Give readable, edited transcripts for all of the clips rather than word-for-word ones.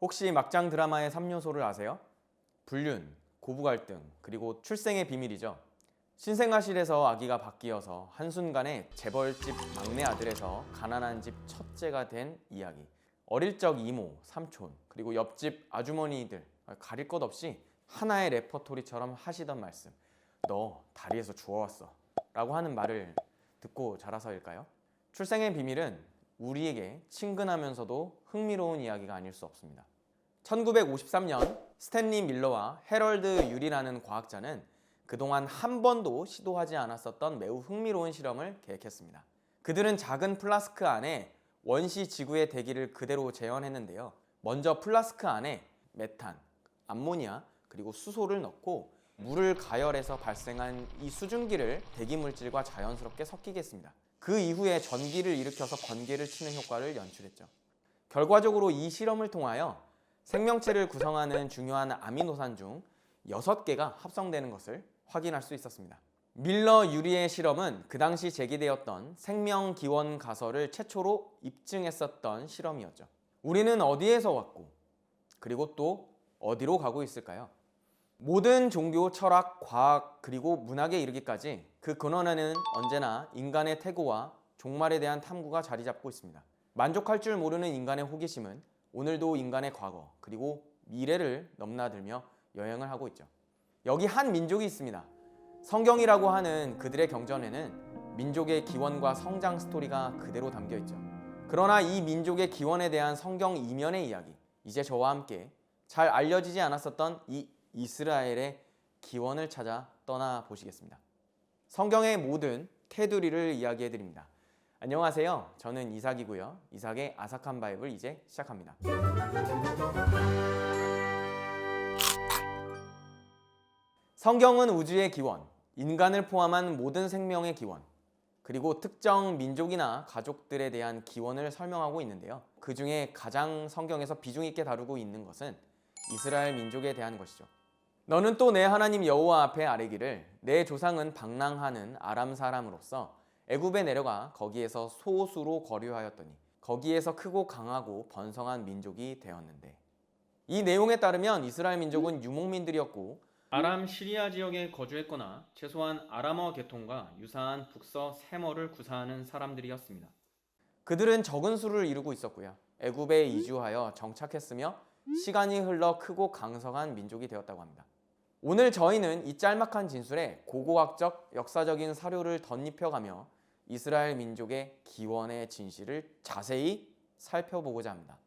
혹시 막장 드라마의 3요소를 아세요? 불륜, 고부 갈등, 그리고 출생의 비밀이죠. 신생아실에서 아기가 바뀌어서 한순간에 재벌집 막내 아들에서 가난한 집 첫째가 된 이야기. 어릴 적 이모, 삼촌, 그리고 옆집 아주머니들 가릴 것 없이 하나의 레퍼토리처럼 하시던 말씀. 너 다리에서 주워왔어 라고 하는 말을 듣고 자라서일까요? 출생의 비밀은 우리에게 친근하면서도 흥미로운 이야기가 아닐 수 없습니다. 1953년 스탠리 밀러와 해럴드 유리라는 과학자는 그동안 한 번도 시도하지 않았었던 매우 흥미로운 실험을 계획했습니다. 그들은 작은 플라스크 안에 원시 지구의 대기를 그대로 재현했는데요. 먼저 플라스크 안에 메탄, 암모니아, 그리고 수소를 넣고 물을 가열해서 발생한 이 수증기를 대기물질과 자연스럽게 섞이게 했습니다. 그 이후에 전기를 일으켜서 번개를 치는 효과를 연출했죠. 결과적으로 이 실험을 통하여 생명체를 구성하는 중요한 아미노산 중 6개가 합성되는 것을 확인할 수 있었습니다. 밀러 유리의 실험은 그 당시 제기되었던 생명 기원 가설을 최초로 입증했었던 실험이었죠. 우리는 어디에서 왔고 그리고 또 어디로 가고 있을까요? 모든 종교, 철학, 과학, 그리고 문학에 이르기까지 그 근원에는 언제나 인간의 태고와 종말에 대한 탐구가 자리 잡고 있습니다. 만족할 줄 모르는 인간의 호기심은 오늘도 인간의 과거, 그리고 미래를 넘나들며 여행을 하고 있죠. 여기 한 민족이 있습니다. 성경이라고 하는 그들의 경전에는 민족의 기원과 성장 스토리가 그대로 담겨 있죠. 그러나 이 민족의 기원에 대한 성경 이면의 이야기, 이제 저와 함께 잘 알려지지 않았었던 이 이스라엘의 기원을 찾아 떠나보시겠습니다. 성경의 모든 테두리를 이야기해 드립니다. 안녕하세요. 저는 이삭이고요. 이삭의 아삭한 바이블 이제 시작합니다. 성경은 우주의 기원, 인간을 포함한 모든 생명의 기원, 그리고 특정 민족이나 가족들에 대한 기원을 설명하고 있는데요. 그 중에 가장 성경에서 비중 있게 다루고 있는 것은 이스라엘 민족에 대한 것이죠. 너는 또 내 하나님 여호와 앞에 아뢰기를 내 조상은 방랑하는 아람 사람으로서 애굽에 내려가 거기에서 소수로 거류하였더니 거기에서 크고 강하고 번성한 민족이 되었는데. 이 내용에 따르면 이스라엘 민족은 유목민들이었고 아람 시리아 지역에 거주했거나 최소한 아람어 계통과 유사한 북서 세머를 구사하는 사람들이었습니다. 그들은 적은 수를 이루고 있었고요. 애굽에 이주하여 정착했으며 시간이 흘러 크고 강성한 민족이 되었다고 합니다. 오늘 저희는 이 짤막한 진술에 고고학적, 역사적인 사료를 덧입혀가며 이스라엘 민족의 기원의 진실을 자세히 살펴보고자 합니다.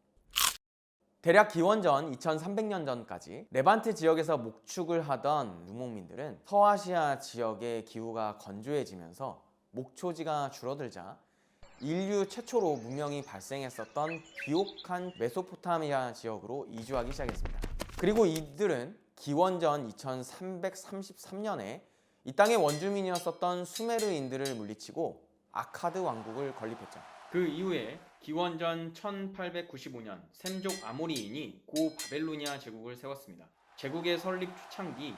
대략 기원전 2300년 전까지 레반트 지역에서 목축을 하던 유목민들은 서아시아 지역의 기후가 건조해지면서 목초지가 줄어들자 인류 최초로 문명이 발생했었던 비옥한 메소포타미아 지역으로 이주하기 시작했습니다. 그리고 이들은 기원전 2333년에 이 땅의 원주민이었었던 수메르인들을 물리치고 아카드 왕국을 건립했죠. 그 이후에 기원전 1895년 셈족 아모리인이 고 바벨로니아 제국을 세웠습니다. 제국의 설립 초창기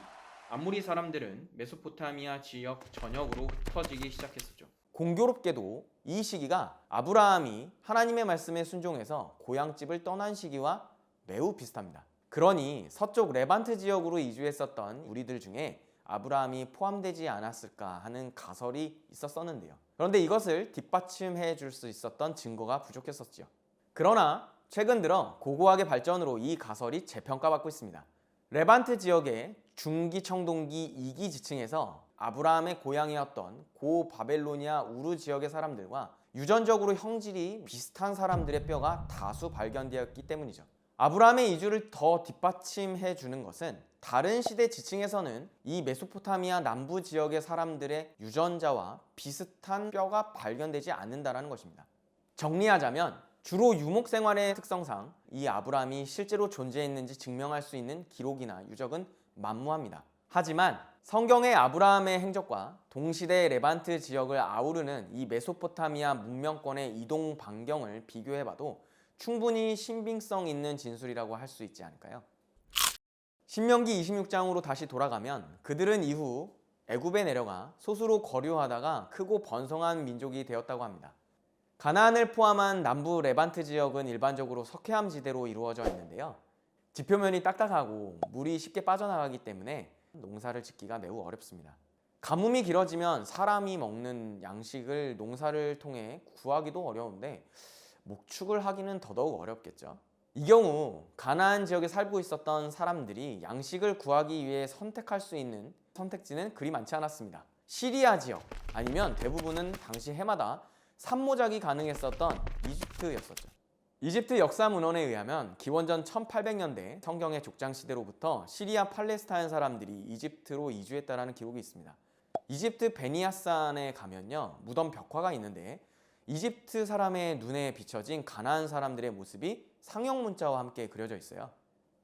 아모리 사람들은 메소포타미아 지역 전역으로 흩어지기 시작했었죠. 공교롭게도 이 시기가 아브라함이 하나님의 말씀에 순종해서 고향집을 떠난 시기와 매우 비슷합니다. 그러니 서쪽 레반트 지역으로 이주했었던 우리들 중에 아브라함이 포함되지 않았을까 하는 가설이 있었었는데요. 그런데 이것을 뒷받침해 줄 수 있었던 증거가 부족했었죠. 그러나 최근 들어 고고학의 발전으로 이 가설이 재평가받고 있습니다. 레반트 지역의 중기 청동기 2기 지층에서 아브라함의 고향이었던 고 바벨로니아 우르 지역의 사람들과 유전적으로 형질이 비슷한 사람들의 뼈가 다수 발견되었기 때문이죠. 아브라함의 이주를 더 뒷받침해 주는 것은 다른 시대 지층에서는 이 메소포타미아 남부 지역의 사람들의 유전자와 비슷한 뼈가 발견되지 않는다는 것입니다. 정리하자면 주로 유목 생활의 특성상 이 아브라함이 실제로 존재했는지 증명할 수 있는 기록이나 유적은 만무합니다. 하지만 성경의 아브라함의 행적과 동시대 레반트 지역을 아우르는 이 메소포타미아 문명권의 이동 반경을 비교해봐도 충분히 신빙성 있는 진술이라고 할 수 있지 않을까요? 신명기 26장으로 다시 돌아가면 그들은 이후 애굽에 내려가 소수로 거류하다가 크고 번성한 민족이 되었다고 합니다. 가나안을 포함한 남부 레반트 지역은 일반적으로 석회암 지대로 이루어져 있는데요. 지표면이 딱딱하고 물이 쉽게 빠져나가기 때문에 농사를 짓기가 매우 어렵습니다. 가뭄이 길어지면 사람이 먹는 양식을 농사를 통해 구하기도 어려운데 목축을 하기는 더더욱 어렵겠죠. 이 경우 가나안 지역에 살고 있었던 사람들이 양식을 구하기 위해 선택할 수 있는 선택지는 그리 많지 않았습니다. 시리아 지역 아니면 대부분은 당시 해마다 산모작이 가능했었던 이집트였었죠. 이집트 역사 문헌에 의하면 기원전 1800년대 성경의 족장 시대로부터 시리아 팔레스타인 사람들이 이집트로 이주했다는 기록이 있습니다. 이집트 베니아산에 가면요, 무덤 벽화가 있는데 이집트 사람의 눈에 비춰진 가나안 사람들의 모습이 상형 문자와 함께 그려져 있어요.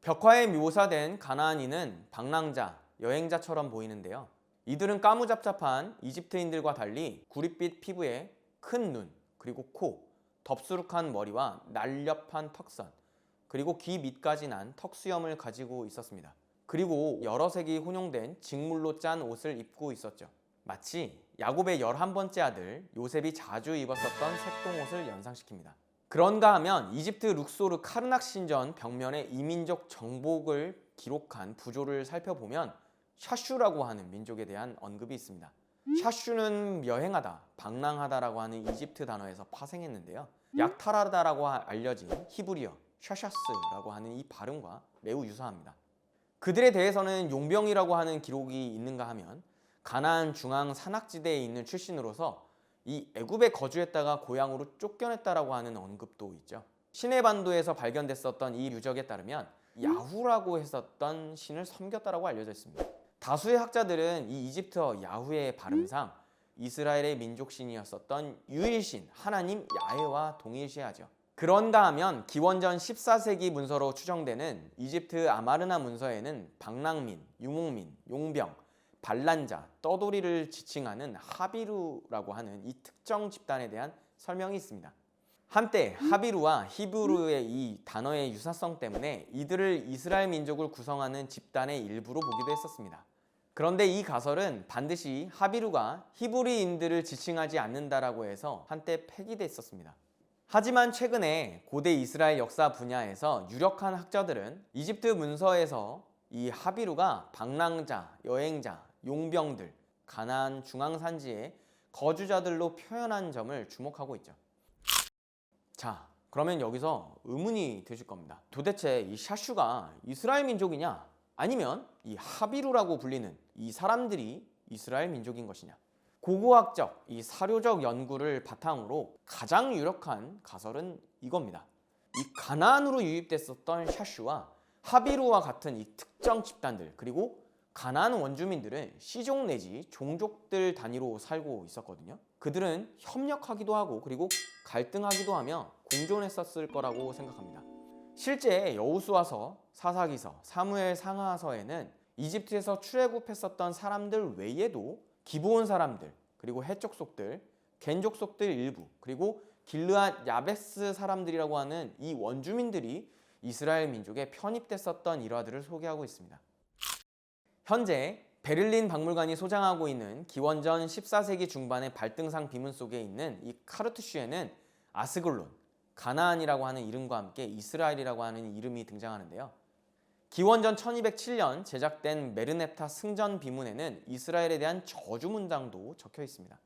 벽화에 묘사된 가나안인은 방랑자, 여행자처럼 보이는데요. 이들은 까무잡잡한 이집트인들과 달리 구릿빛 피부에 큰 눈, 그리고 코, 덥수룩한 머리와 날렵한 턱선, 그리고 귀 밑까지 난 턱수염을 가지고 있었습니다. 그리고 여러 색이 혼용된 직물로 짠 옷을 입고 있었죠. 마치 야곱의 11번째 아들 요셉이 자주 입었었던 색동옷을 연상시킵니다. 그런가 하면 이집트 룩소르 카르낙 신전 벽면에 이민족 정복을 기록한 부조를 살펴보면 샤슈라고 하는 민족에 대한 언급이 있습니다. 샤슈는 여행하다, 방랑하다라고 하는 이집트 단어에서 파생했는데요. 약탈하다라고 알려진 히브리어 샤샤스라고 하는 이 발음과 매우 유사합니다. 그들에 대해서는 용병이라고 하는 기록이 있는가 하면 가나안 중앙 산악지대에 있는 출신으로서 이 애굽에 거주했다가 고향으로 쫓겨냈다라고 하는 언급도 있죠. 시내반도에서 발견됐었던 이 유적에 따르면 야후라고 했었던 신을 섬겼다라고 알려져 있습니다. 다수의 학자들은 이 이집트어 야후의 발음상 이스라엘의 민족신이었었던 유일신 하나님 야훼와 동일시하죠. 그런가 하면 기원전 14세기 문서로 추정되는 이집트 아마르나 문서에는 방랑민, 유목민, 용병, 반란자, 떠돌이를 지칭하는 하비루라고 하는 이 특정 집단에 대한 설명이 있습니다. 한때 하비루와 히브루의 이 단어의 유사성 때문에 이들을 이스라엘 민족을 구성하는 집단의 일부로 보기도 했었습니다. 그런데 이 가설은 반드시 하비루가 히브리인들을 지칭하지 않는다라고 해서 한때 폐기됐었습니다. 하지만 최근에 고대 이스라엘 역사 분야에서 유력한 학자들은 이집트 문서에서 이 하비루가 방랑자, 여행자, 용병들, 가나안 중앙산지의 거주자들로 표현한 점을 주목하고 있죠. 자, 그러면 여기서 의문이 드실 겁니다. 도대체 이 샤슈가 이스라엘 민족이냐? 아니면 이 하비루라고 불리는 이 사람들이 이스라엘 민족인 것이냐? 고고학적, 이 사료적 연구를 바탕으로 가장 유력한 가설은 이겁니다. 이 가나안으로 유입됐었던 샤슈와 하비루와 같은 이 특정 집단들, 그리고 가나안 원주민들은 시족 내지 종족들 단위로 살고 있었거든요. 그들은 협력하기도 하고 그리고 갈등하기도 하며 공존했었을 거라고 생각합니다. 실제 여호수아서, 사사기서, 사무엘 상하서에는 이집트에서 출애굽했었던 사람들 외에도 기브온 사람들, 그리고 헷족속들, 겐족속들 일부, 그리고 길르앗 야베스 사람들이라고 하는 이 원주민들이 이스라엘 민족에 편입됐었던 일화들을 소개하고 있습니다. 현재 베를린 박물관이 소장하고 있는 기원전 14세기 중반의 발등상 비문 속에 있는 이 카르투슈에는 아스글론, 가나안이라고 하는 이름과 함께 이스라엘이라고 하는 이름이 등장하는데요. 기원전 1207년 제작된 메르넵타 승전 비문에는 이스라엘에 대한 저주 문장도 적혀 있습니다.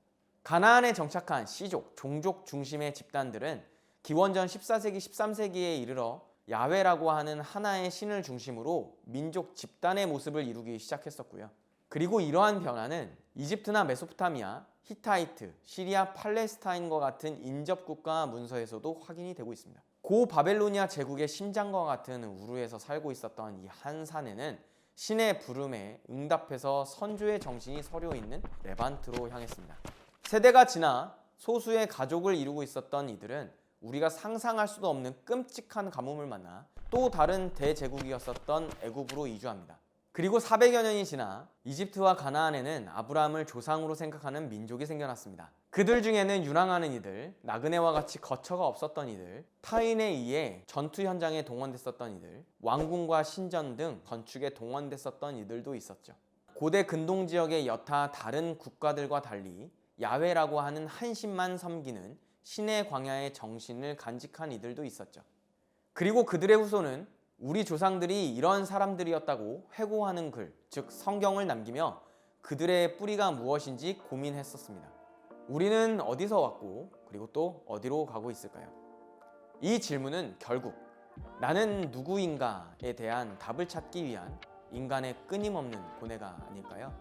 가나안에 정착한 시족, 종족 중심의 집단들은 기원전 14세기, 13세기에 이르러 야훼라고 하는 하나의 신을 중심으로 민족 집단의 모습을 이루기 시작했었고요. 그리고 이러한 변화는 이집트나 메소포타미아, 히타이트, 시리아, 팔레스타인과 같은 인접국가 문서에서도 확인이 되고 있습니다. 고 바벨로니아 제국의 심장과 같은 우르에서 살고 있었던 이 한 사내는 신의 부름에 응답해서 선조의 정신이 서려 있는 레반트로 향했습니다. 세대가 지나 소수의 가족을 이루고 있었던 이들은 우리가 상상할 수도 없는 끔찍한 가뭄을 만나 또 다른 대제국이었었던 애굽으로 이주합니다. 그리고 400여 년이 지나 이집트와 가나안에는 아브라함을 조상으로 생각하는 민족이 생겨났습니다. 그들 중에는 유랑하는 이들, 나그네와 같이 거처가 없었던 이들, 타인에 의해 전투 현장에 동원됐었던 이들, 왕궁과 신전 등 건축에 동원됐었던 이들도 있었죠. 고대 근동 지역의 여타 다른 국가들과 달리 야훼라고 하는 한 신만 섬기는 신의 광야의 정신을 간직한 이들도 있었죠. 그리고 그들의 후손은 우리 조상들이 이런 사람들이었다고 회고하는 글, 즉 성경을 남기며 그들의 뿌리가 무엇인지 고민했었습니다. 우리는 어디서 왔고 그리고 또 어디로 가고 있을까요? 이 질문은 결국 나는 누구인가에 대한 답을 찾기 위한 인간의 끊임없는 고뇌가 아닐까요?